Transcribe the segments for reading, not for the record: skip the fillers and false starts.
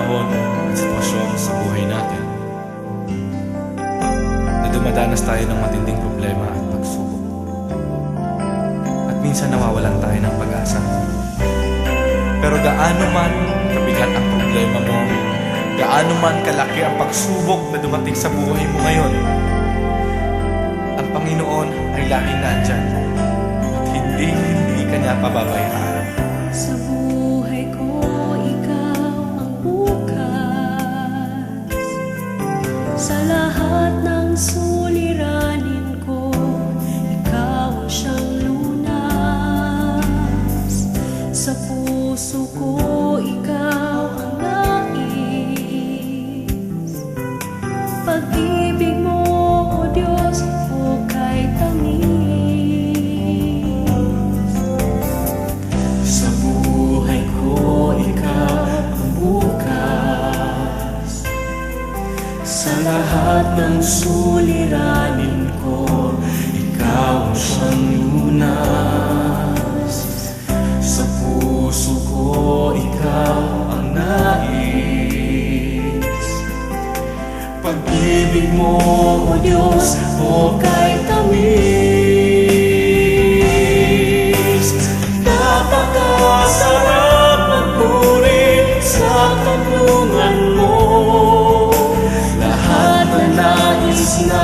panahon at sitwasyon sa buhay natin na dumadanas tayo ng matinding problema at pagsubok. At minsan nawawalan tayo ng pag-asa. Pero gaano man kabigat ang problema mo, gaano man kalaki ang pagsubok na dumating sa buhay mo ngayon, ang Panginoon ay laging nandyan at hindi ka niya pababayaan. Sa buhay ko, ikaw ang bukas. Sa lahat ng suliranin ko, ikaw ang siyang lunas. Sa puso ko, ikaw ang nais. Pag-ibig mo, O Diyos, hukay tamis. Sa buhay ko, ikaw ang bukas. Sa lahat ng suliranin ko, ikaw ang siyang lunas. Sa puso ko, ikaw ang nais. Pag-ibig mo, O Diyos, hukay tamis. Napakasarap magpuri sa kanlungan mo. Lahat na nais na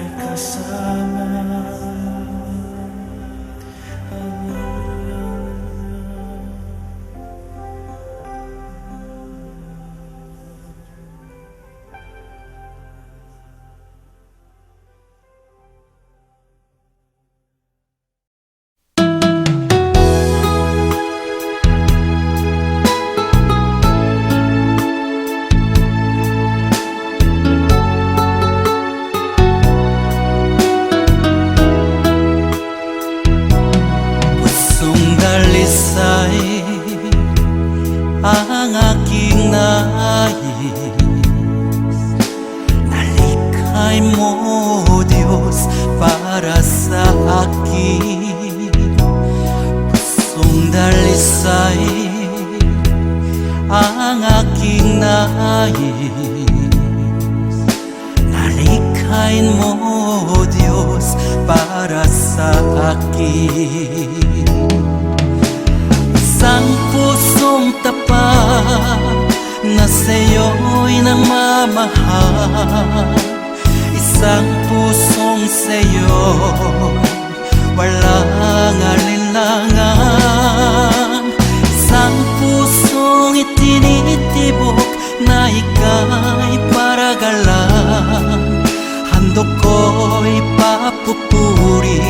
ay kasama. Pusong dalisay ang aking nais, nalikhay mo, Diyos, para sa akin. Pusong dalisay ang aking nais, nalikhain mo, Diyos, para sa akin. Isang pusong tapat na sa'yo'y nagmamahal, isang pusong sa'yo walang alinlangan, isang pusong itinitibok na ika'y paragalan. Handog ko'y papupuri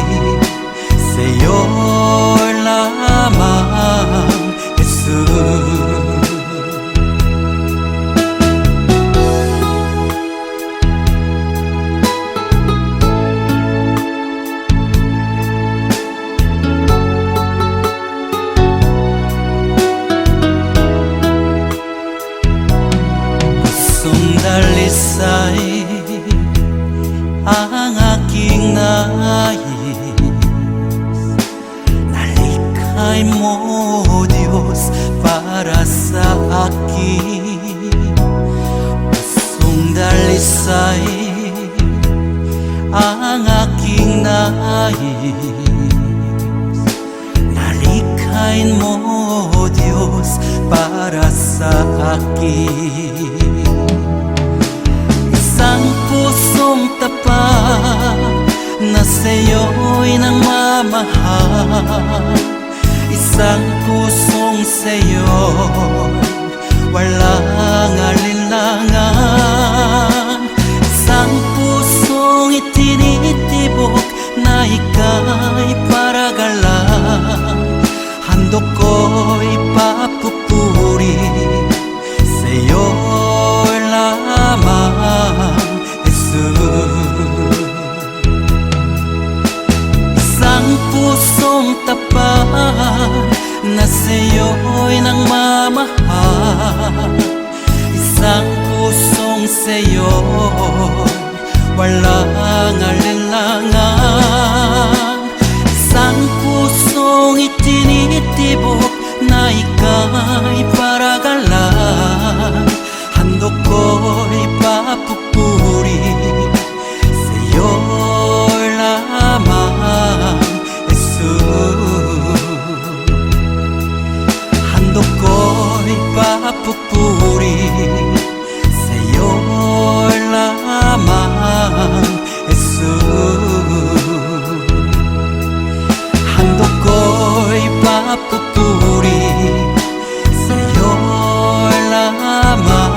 sa'yo lamang, Jesus. Pusong dalisay ang aking nais, nalikhay mo, Diyos, para sa akin. Pusong dalisay ang aking nais, nalikhain mo, Diyos, para sa akin. Isang pusong tapat na sa'yo'y nagmamahal, isang pusong sa'yo walang alinlangan, isang pusong itinitibok na ika'y paragalan. Handog ko'y papupuri sa'yo lamang, Jesus. Isang pusong tapat na sa'yo'y nagmamahal, isang pusong sa'yo walang alinlangan, isang pusong itinitibok na ika'y paragalan. Handog ko'y papupuri sa'yo lamang, Jesus. Handog ko'y papupuri sa'yo lamang, Jesus. Handog ko'y papupuri sa'yo lamang,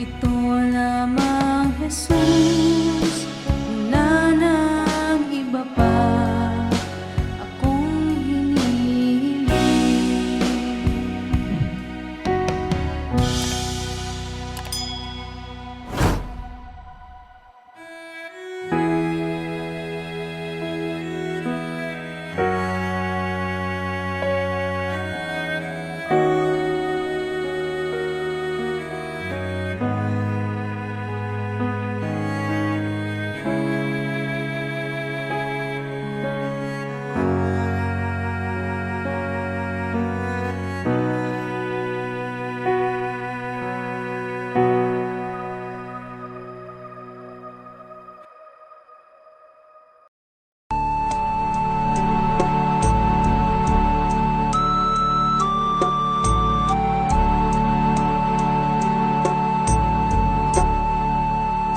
Ito lamang Jesus, wala nang iba pa akong hinihiling.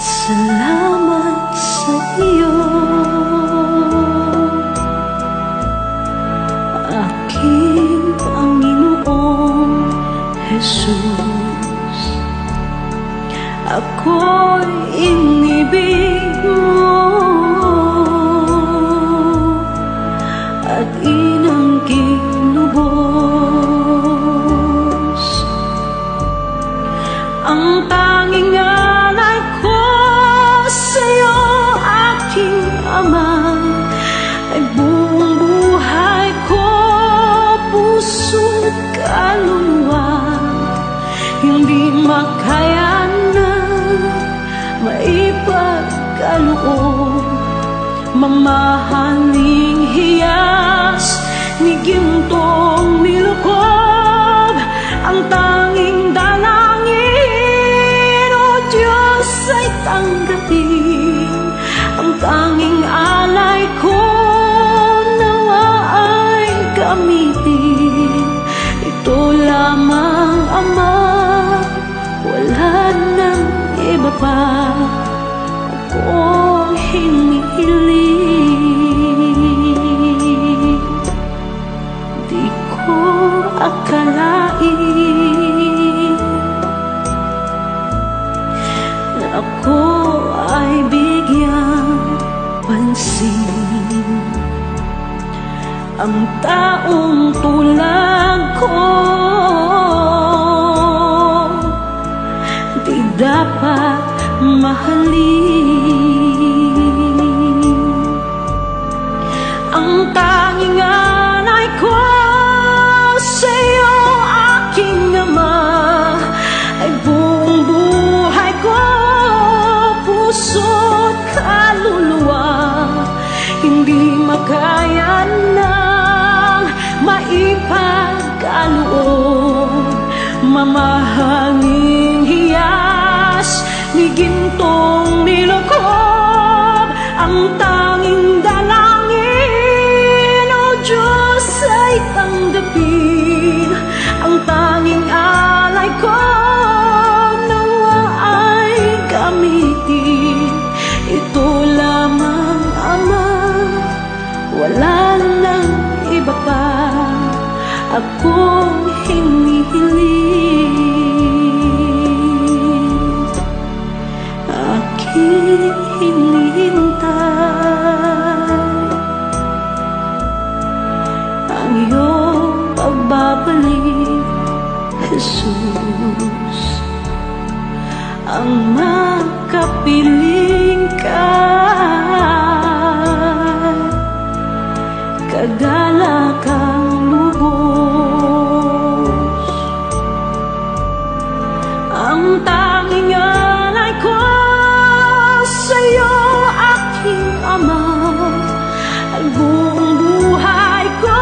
Salamat sa iyo, aking Panginoong Jesus. Ako'y inibig mo at inangking lubos. Ang tanging alay ko sa'yo, aking Ama, ay buong buhay ko, puso't kaluluwa. Hindi makayanan, maipagkaloob, mamahaling hiyas ni gintong nilukob. Ang tanging dalangin, O Diyos, ay tanggapin. Ang tanging alay ko, nawa ay gamitin. Ito lamang, Ama, wala nang iba pa akong hinihiling. Di ko akalain na ako ay bigyang pansin. Ang taong tulad ko di dapat mahalin. Ang tanging alay ko sa'yo, aking Ama, ay buong buhay ko, puso't kaluluwa. Hindi makayanang maipagkaloob, mamahaling hiyas ni gintong nilukob. Ang tanging dalangin, O Diyos, ay tanggapin. Ang tanging alay ko, nawa ay gamitin. Ito lamang, Ama, wala nang iba pa akong hinihiling. Aking hinihintay ang iyong pagbabalik, Jesus. Ang makapiling ka, kagalakang lubos. Ang tanging alay ko sa'yo, aking Ama, ay buong buhay ko,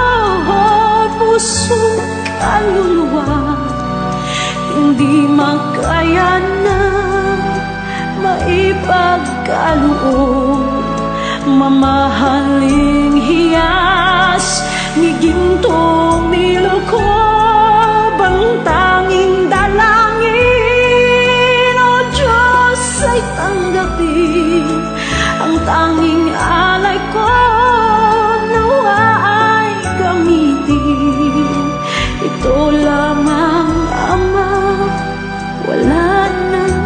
puso't kaluluwa. Hindi makayanan, maipagkaloob, mamahaling hiyas ni gintong nilukob. Ang tanging dalangin, O Diyos, ay tanggapin. Ang tanging alay ko, nawa ay gamitin. Ito lamang, Ama, wala nang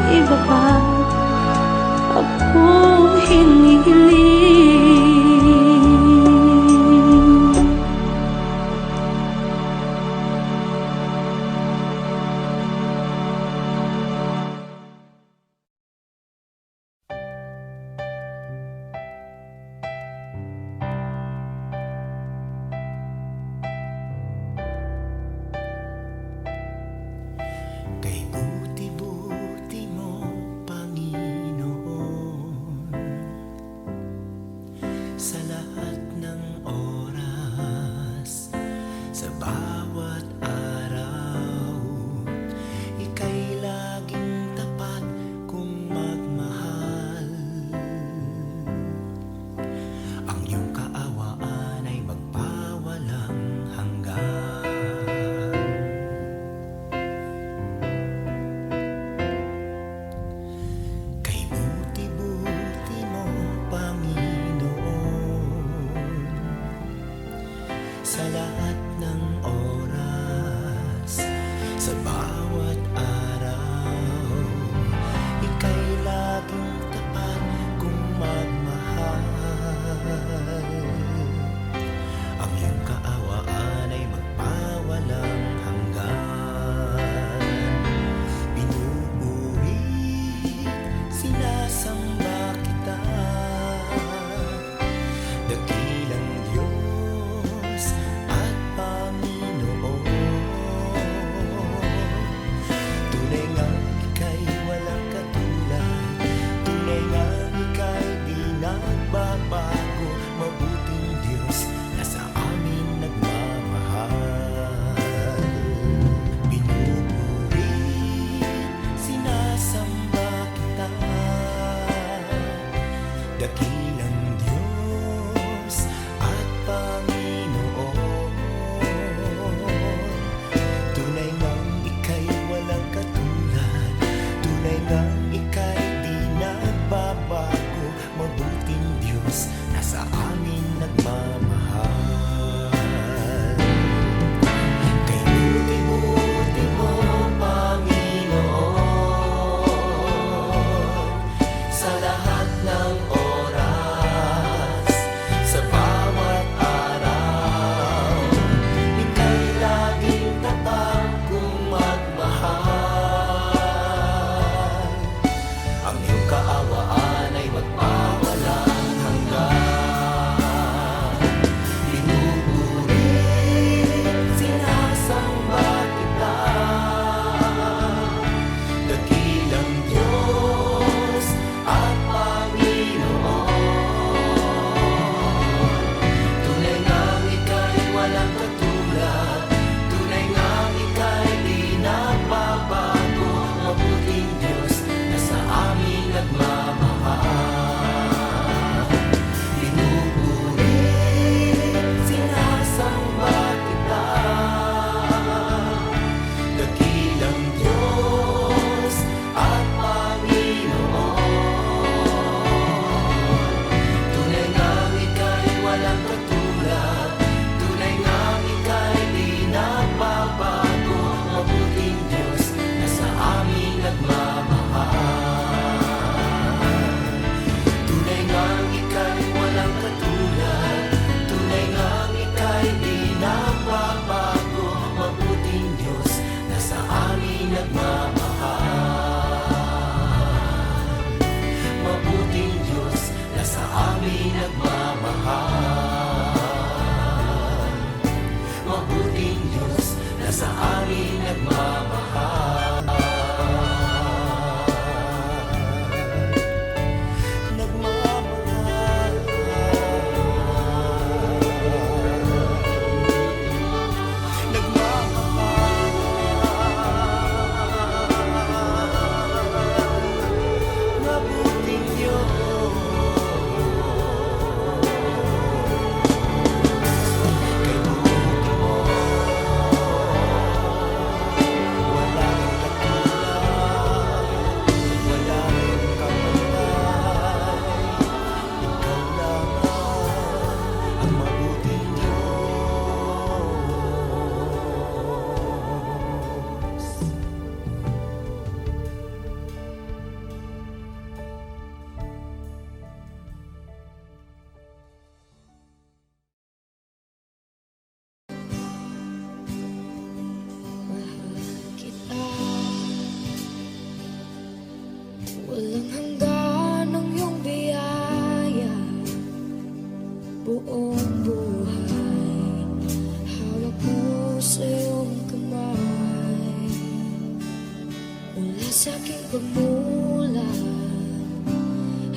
Mula sa aking pagmula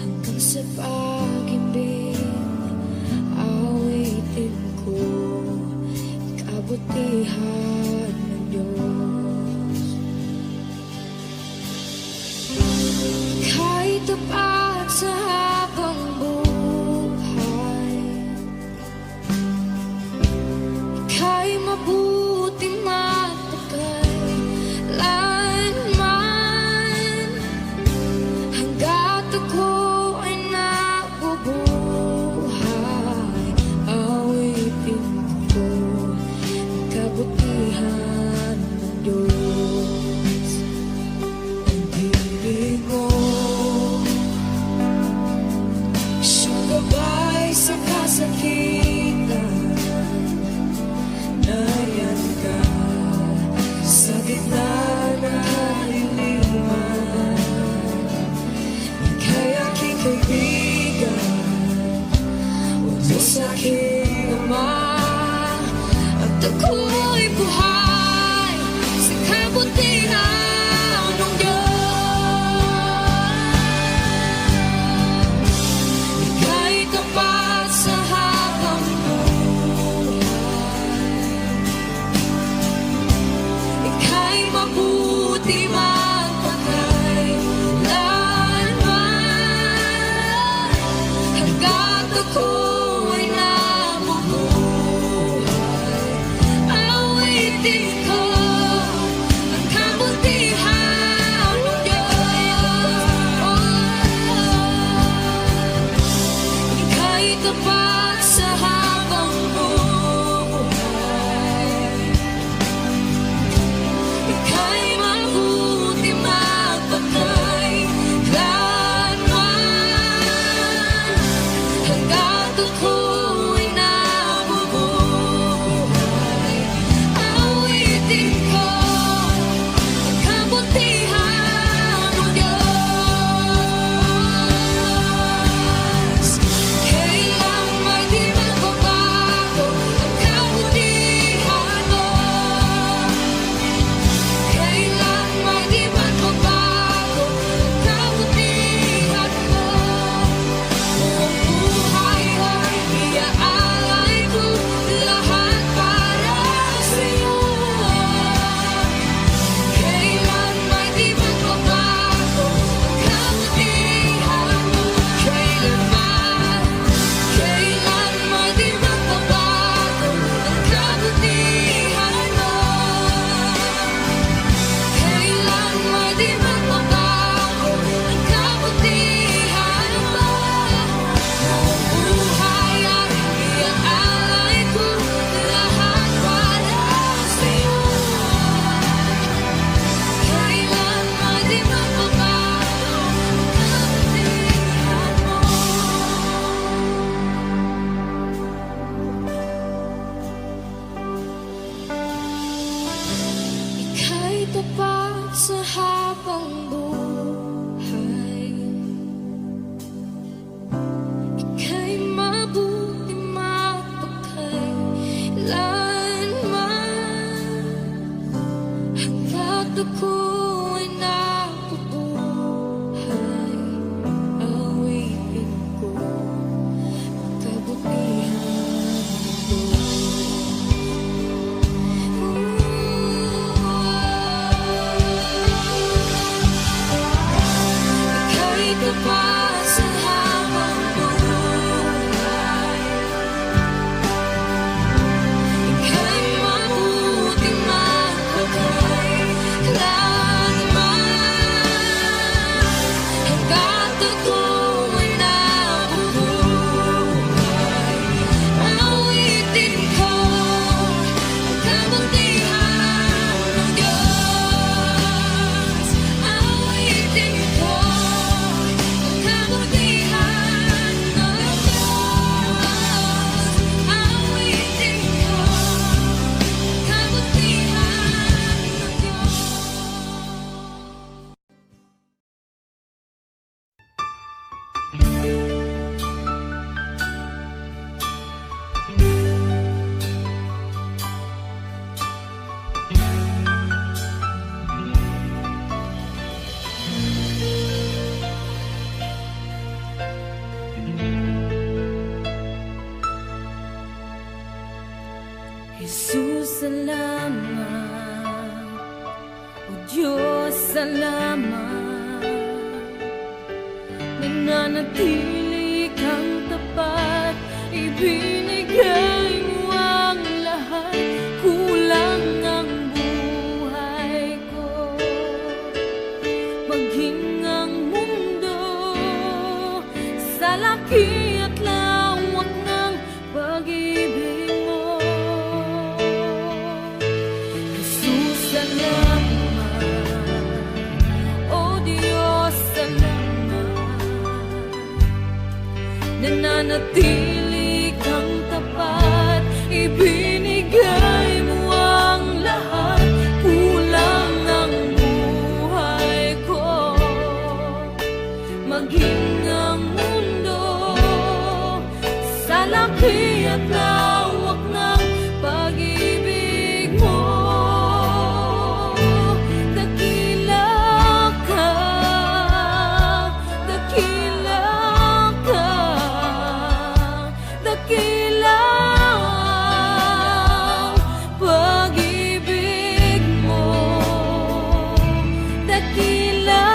hanggang sa pag-ibig, awitin ko kabutihan ng Diyos. Kahit tapat sa habang buhay, ika'y mabuti matagal lanman. Hanggat ako ay nabubuhay, awitin ko ang kabutihan ng Diyos. Ang ibig mo, siyang gabay sa kasakitan. Nariyan ka sa gitna ng kaliliman. Ika'y aking kaibigan, Diyos aking Ama, at ako'y buhay sa kabutihan ng Diyos. Ika'y tapat sa habang buhay, ika'y mabuti magpakailanman. Hanggat ako ay nabubuhay, awitin ko ang kabutihan ng Diyos. Ika'y tapat sa habang buhay, ika'y mabuti magpakailanman. Hanggat ako'y nabubuhay, awitin ko ang kabutihan ng Diyos. Kailang may di magbabago ang kabutihan mo. Kailan may di magbabago ang kabutihan mo. Buong buhay ay iaalay ko lahat para sa'yo. Kailan may di magbabago ang kabutihan mo. Kailan may di magbabago ang kabutihan mo. Kailan may di magbabago ang kabutihan mo. Buong buhay ay iaalay ko lahat para sa'yo. Kailan may di magbabago ang kabutihan mo. Ika'y tapat sa habang buhay, ika'y mabuti magpakailanman. Hanggat ako'y nabubuhay, awitin ko ang kabutihan ng Diyos. salamat. O Diyos, salamat. Nananatili kang tapat, ibinigay mo ang lahat. Kulang ang buhay ko, maging ang mundo sa laki at lawak ng pag-ibig mo. Jesus, salamat. O Diyos, salamat. Nananatili kang tapat, ibinigay mo ang lahat. Kulang ang buhay ko, maging ang mundo sa laki at lawak ng pag-ibig mo. Dakila ka, dakila ka, dakila ang pag-ibig mo. Dakila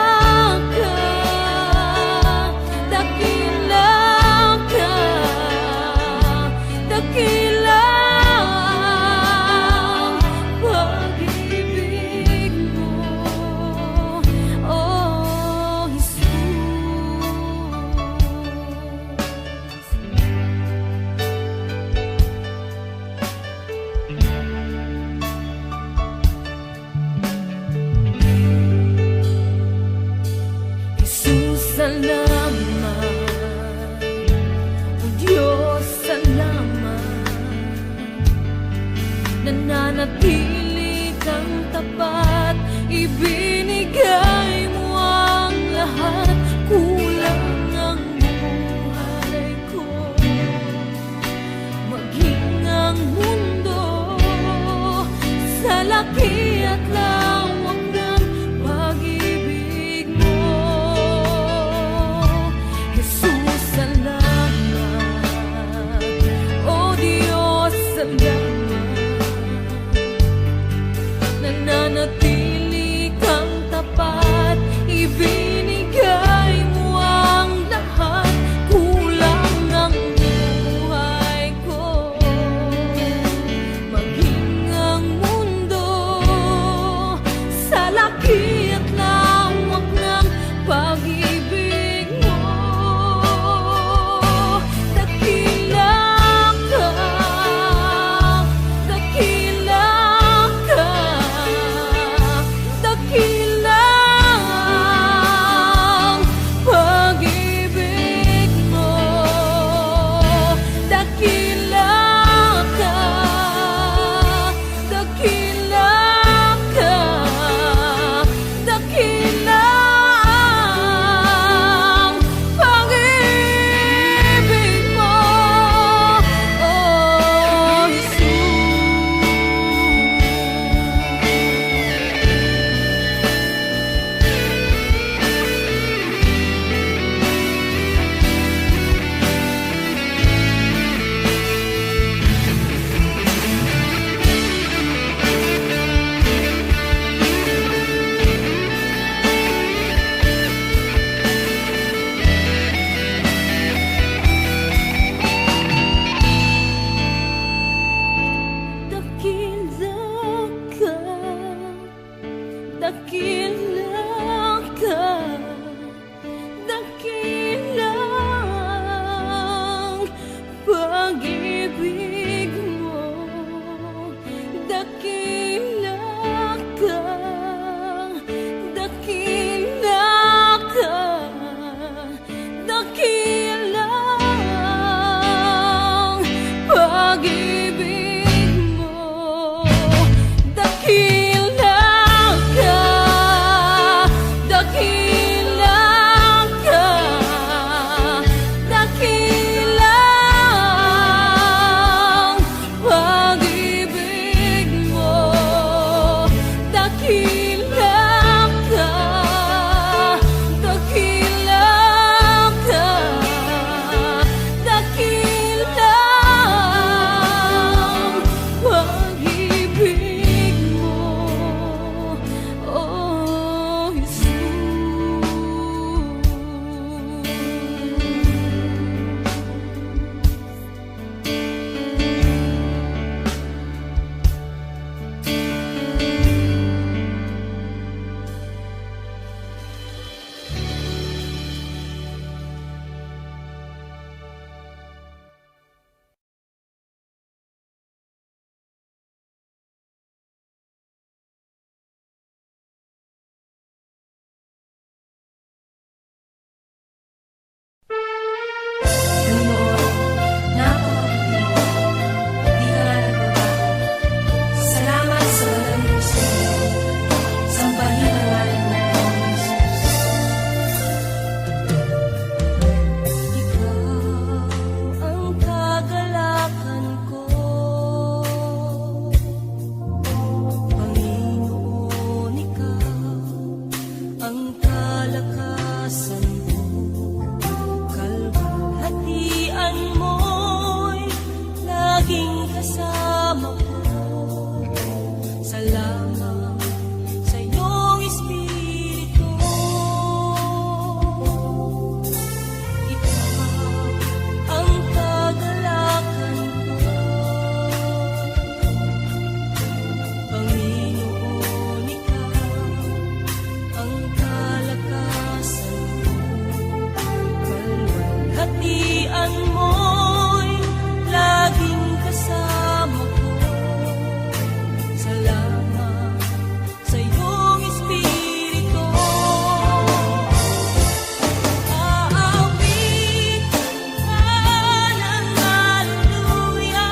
ka, dakila ka, dakila ang pag-ibig mo. Oh, Jesus. Jesus, salamat. O Diyos, salamat. Nananatili kang tapat, ibinigay mo ang lahat. Kulang ang buhay ko, maging ang mundo sa laki at lawak ng pag-ibig mo. Jesus, salamat. O Diyos, salamat. Nananatili kang tapat, ibinigay mo ang lahat. Kulang ang buhay ko, maging ang mundo sa laki at lawak ng pag-ibig mo. Dakila ka, dakila ka, dakila ang pag-ibig mo. Dakila ka, dakila ka, dakila ang pag-ibig mo. Oh, dakila ka, dakila ka, dakila ang pag-ibig mo. Dakila ka, dakila ka, dakila ang pag-ibig mo. Dakila ka, hatian mo'y laging kasama ko. Salamat sa iyong Espiritu. Aawitan ka ng haleluya.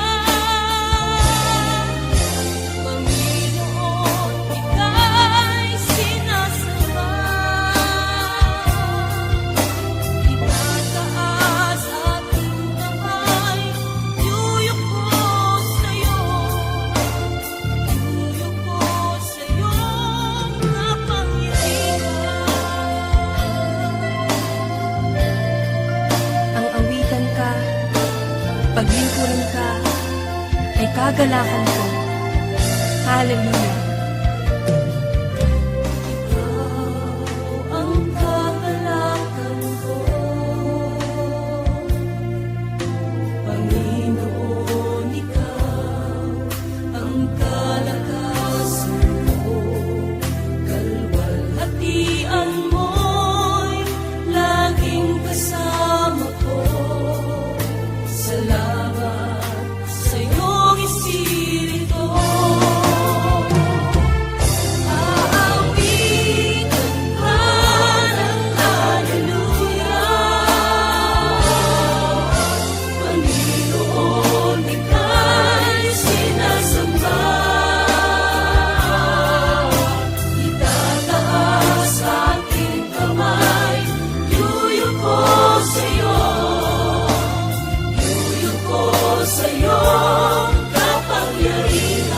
Panginoon, ika'y sinasamba. Itataas aking kamay, yuyuk ko sa'yo. Yuyuk ko sa iyong kapangyarihan. Ang awitan ka, paglingkuran ka, ay kagalakan ko. Hallelujah. Ang kagalakan ko, Panginoon, ikaw ang kalakasan ko. Kalwalhatian mo'y laging kasama ko. Salamat sa iyong Espiritu. Aawitan ka ng haleluya. Panginoon, ika'y sinasamba. Itataas aking kamay, yuyuk ko sa'yo. Yuyuk ko sa iyong kapangyarihan.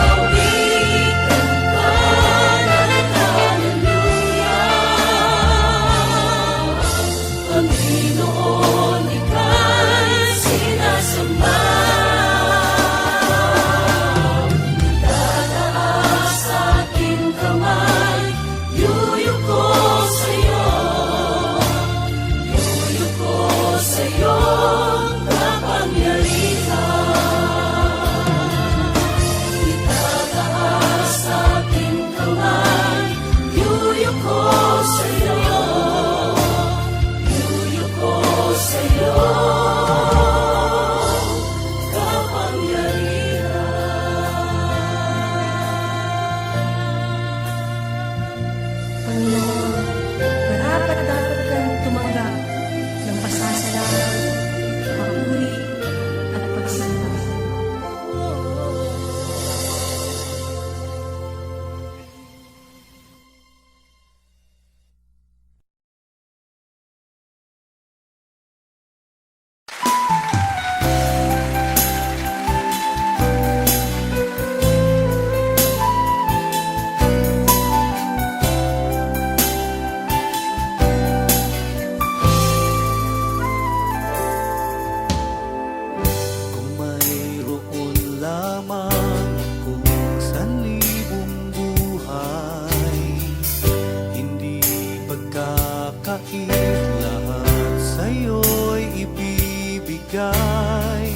Aawitan ka ng haleluya. Panginoon, ika'y sinasamba. Itataas aking kamay, yuyuk ko sa'yo. Yuyuk ko sa iyong kapangyarihan. Itataas aking kamay, yuyuk ko sa'yo. Yuyuk ko sa iyong kapangyarihan. Panginoon, marapat dapat kang tumanggap ng pasasalamat, papuri at pagsamba. Kung mayroon lamang kung sanlibong buhay, hindi pagkakait lahat sa'yo'y ibibigay.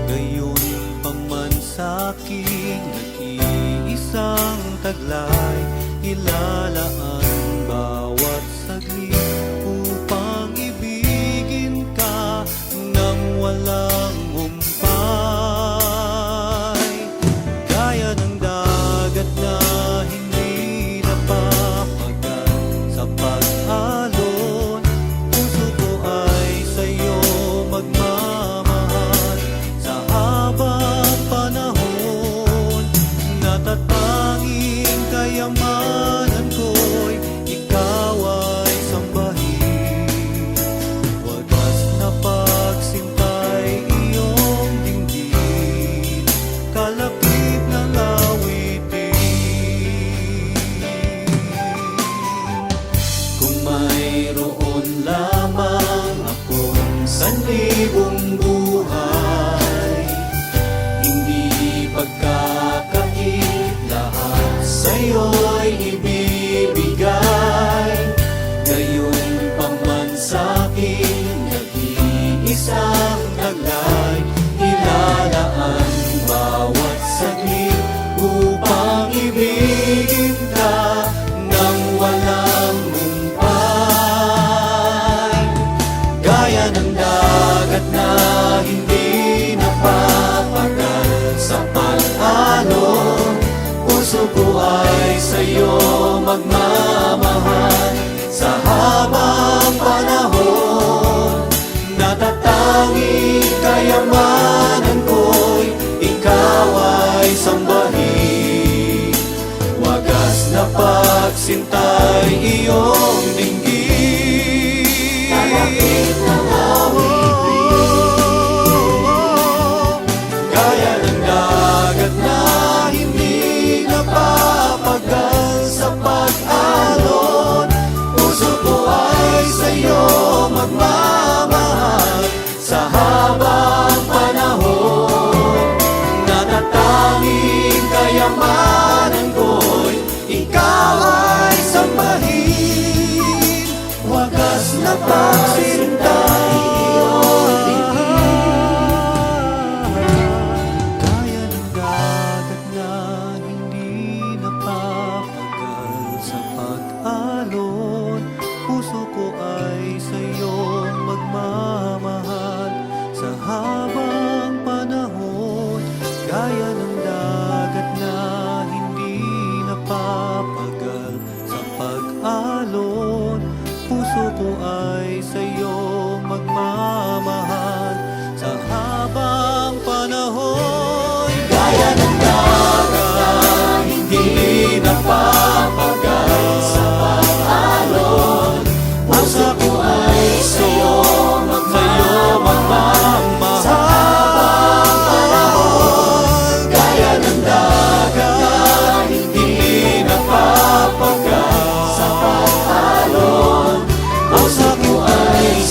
Gayon paman sa'king nag-iisang taglay, ilalaan bawat saglit upang ibigin ka ng walang humpay. Gaya ng dagat na hindi napapagal sa pag-alon, puso ko ay sa'yo magmamahal. Sa habang panahon, natatanging kayamanan ko'y ikaw ay sambahin. Wagas na pagsintay iyong dinggin, kalapit ng awitin. Kung mayroon lamang magmamahal sa habang panahon. Natatanging kayamanan ko'y ikaw ay sambahin. Wagas na pagsintay iyong dinggin. Kalapit ng gaya ng dagat na hindi napapagal sa pag-alon. Puso ko ay sa'yo magmamahal sa habang panahon. Natatanging kayamanan ko'y ikaw ay sambahin. Wagas na pagsintay iyong gaya ng dagat na hindi napapagal sa pag-alon. Puso ko ay sa'yo magmamahal sa habang panahon. Gaya ng dagat na hindi napapagal sa pag-alon. Puso ko ay sa'yo magmamahal sa habang panahon. Gaya ng dagat na hindi napapagal sa pag-alon. Puso ko ay sa'yo magmamahal sa habang panahon. Gaya ng dagat na hindi napapagal sa pag-alon. Puso ko ay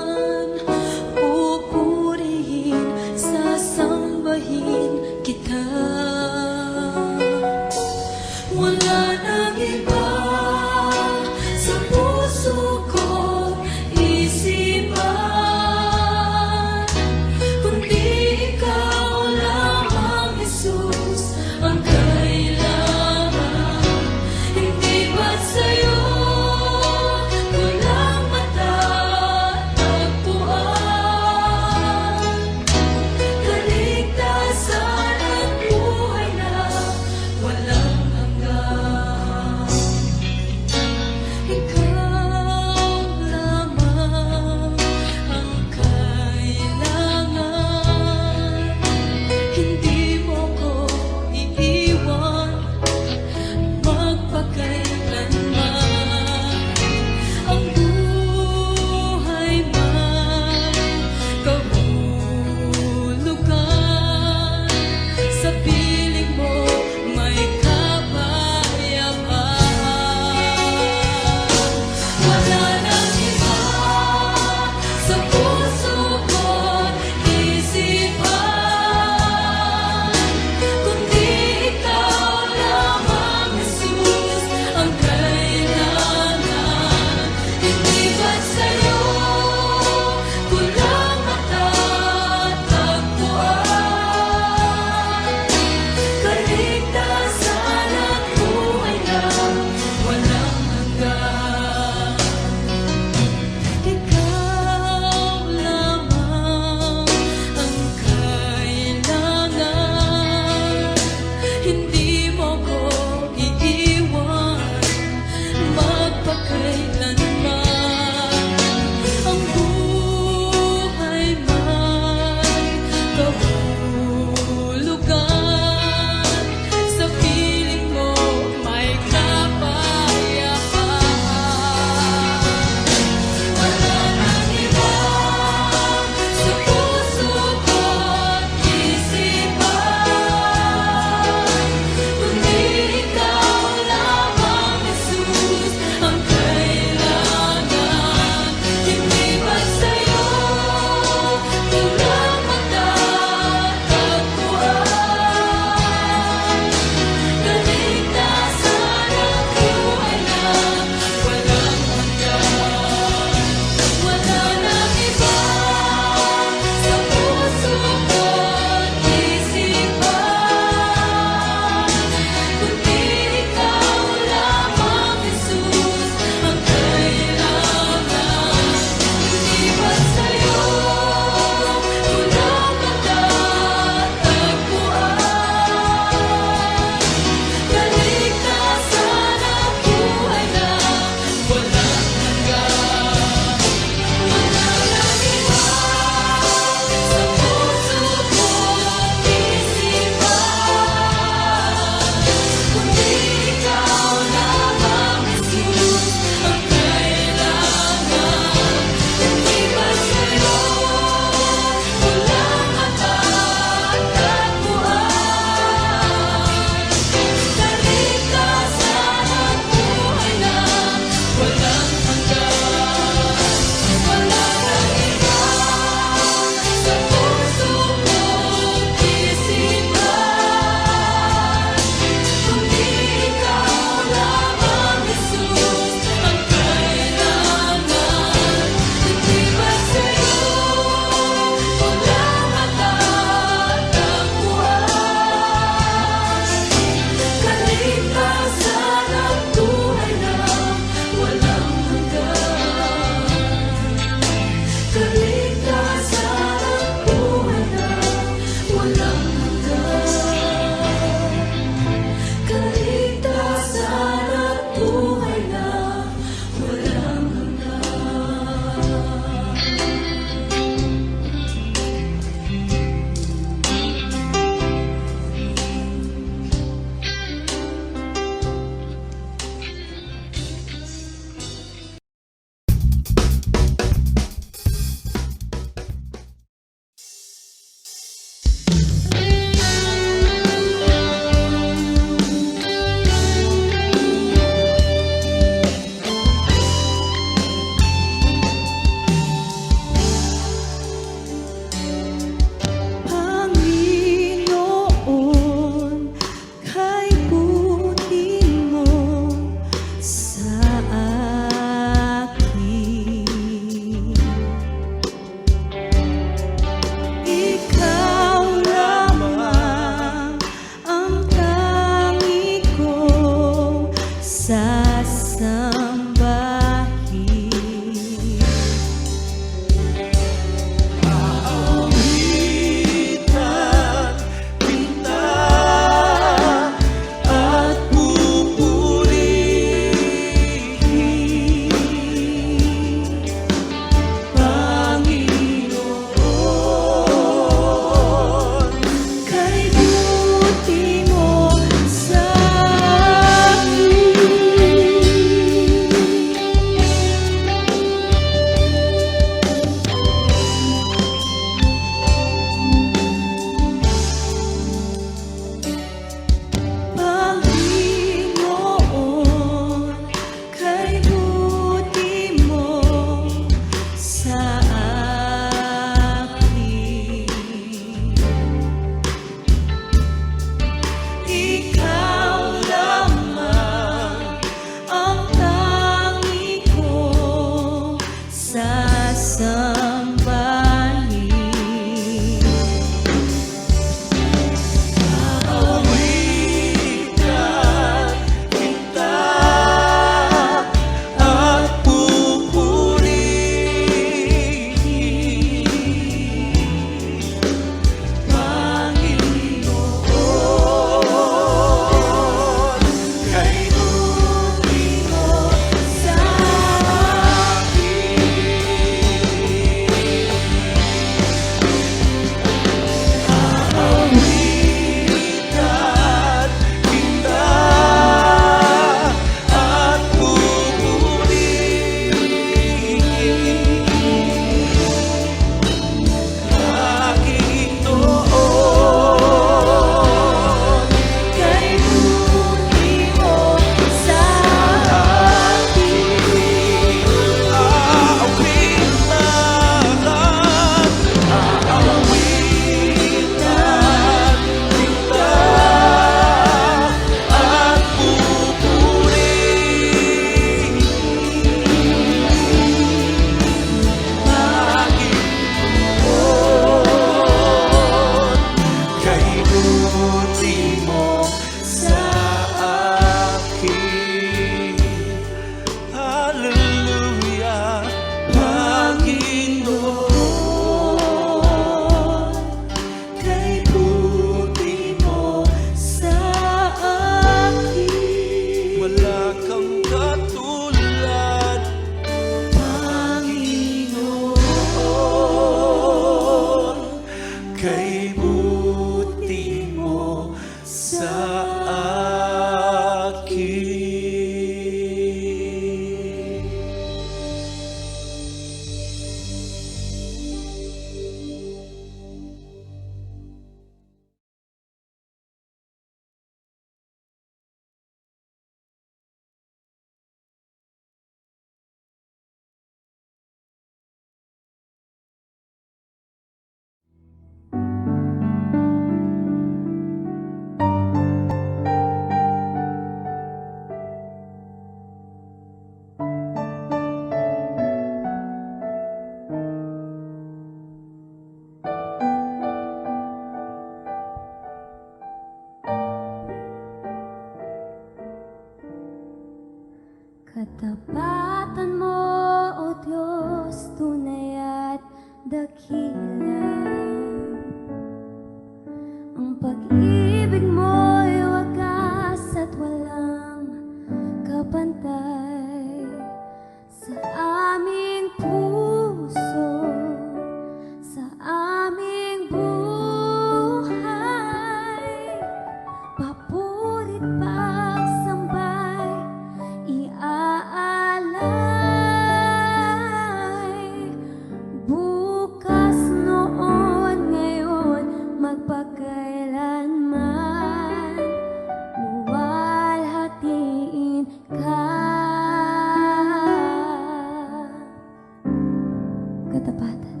katapatan.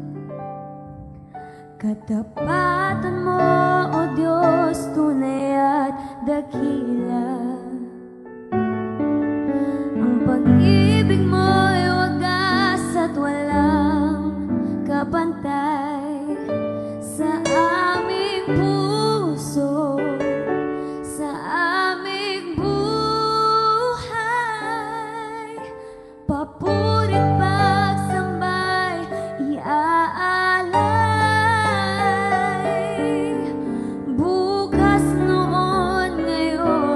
Katapatan mo, O Diyos, tunay at dakila. Ang pag-ibig mo'y wagas at walang kapantay sa aming puso, sa aming buhay. Papurit pagsambay, iaalay. Bukas, noon, ngayon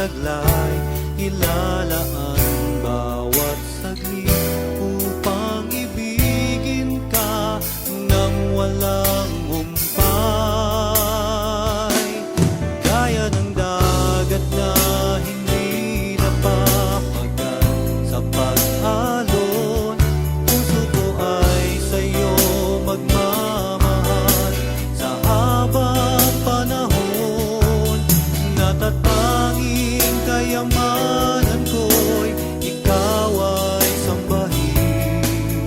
taglay, ilalaan bawat saglit upang ibigin ka ng walang humpay. Gaya ng dagat na hindi napapagal sa pag-alon, puso ko ay sa'yo magmamahal. Sa habang panahon, natatanging kayamanan ko'y ikaw ay sambahin.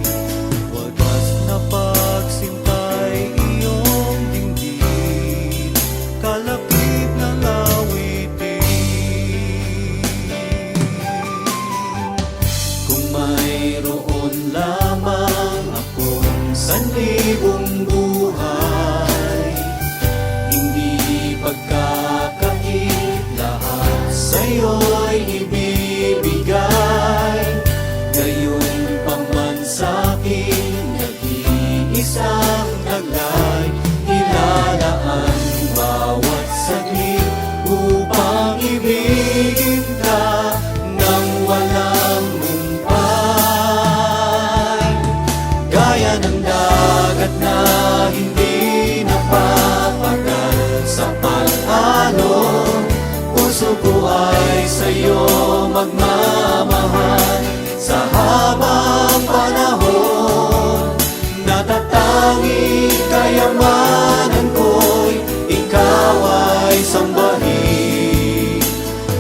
Wagas na pagsintay iyong dinggin, kalapit ng awitin. Kung mayroon lamang akong sanlibong buhay, hindi pagkakait, lahat sa'yo'y ibibigay. Gayon pa man sa'kin, nag-iisang taglay, ilalaan bawat saglit upang ibigin ka ng walang humpay. Gaya ng dagat na hindi napapagal sa pag-alon, puso ko ay sa'yo magmamahal. Sa habang panahon, natatanging kayamanan ko'y ikaw ay sambahin.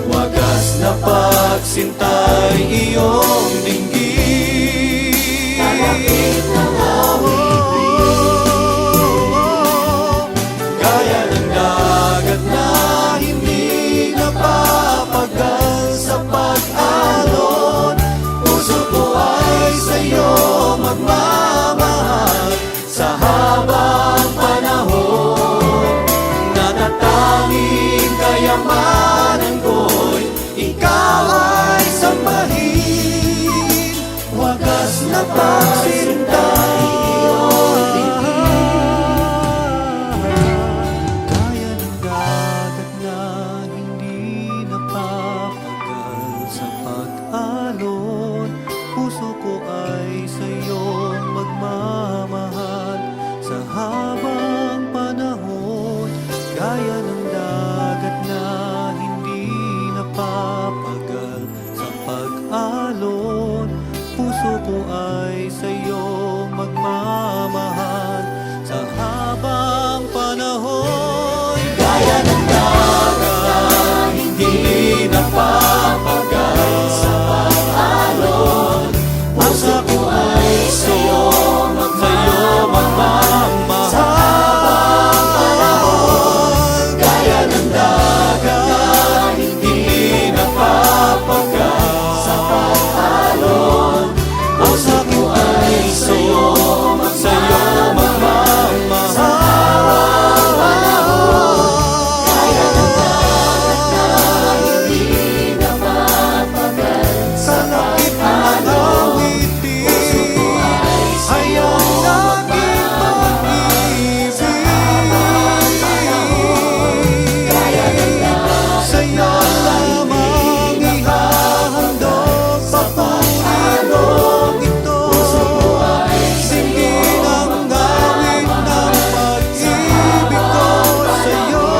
Wagas na pagsintay iyong dinggin, kalapit ng gaya ng dagat na hindi napapagal sa pag-alon, puso ko ay sa'yo magmamahal. Sa habang panahon, natatanging kayamanan ko'y ikaw ay sambahin. Wagas na pagsintay iyong gaya ng dagat na hindi napapagal sa pag-alon, puso ko ay sa'yo magmamahal. Sa habang panahon, gaya ng dagat na hindi napapagal sa pag-alon, puso ko ay sa'yo magmamahal. Sa habang panahon, gaya ng dagat hindi napapagal sa pag-alon, puso ko ay sa'yo magmamahal. Sa habang panahon, gaya ng dagat na hindi napapagal sa pag-alon, puso ko ay sa'yo magmamahal. Sa habang panahon, gaya ng dagat na hindi napapagal sa pag-alon, puso ko ay sa'yo mag-ibig. Sa'yo lamang ihahandog sa Panginoong ito. Singgin ang gawin ng pag-ibig ko sa'yo,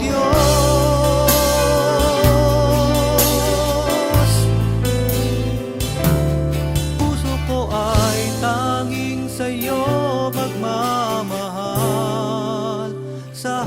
Diyos. Puso ko ay tanging sa'yo magmamahal. Sa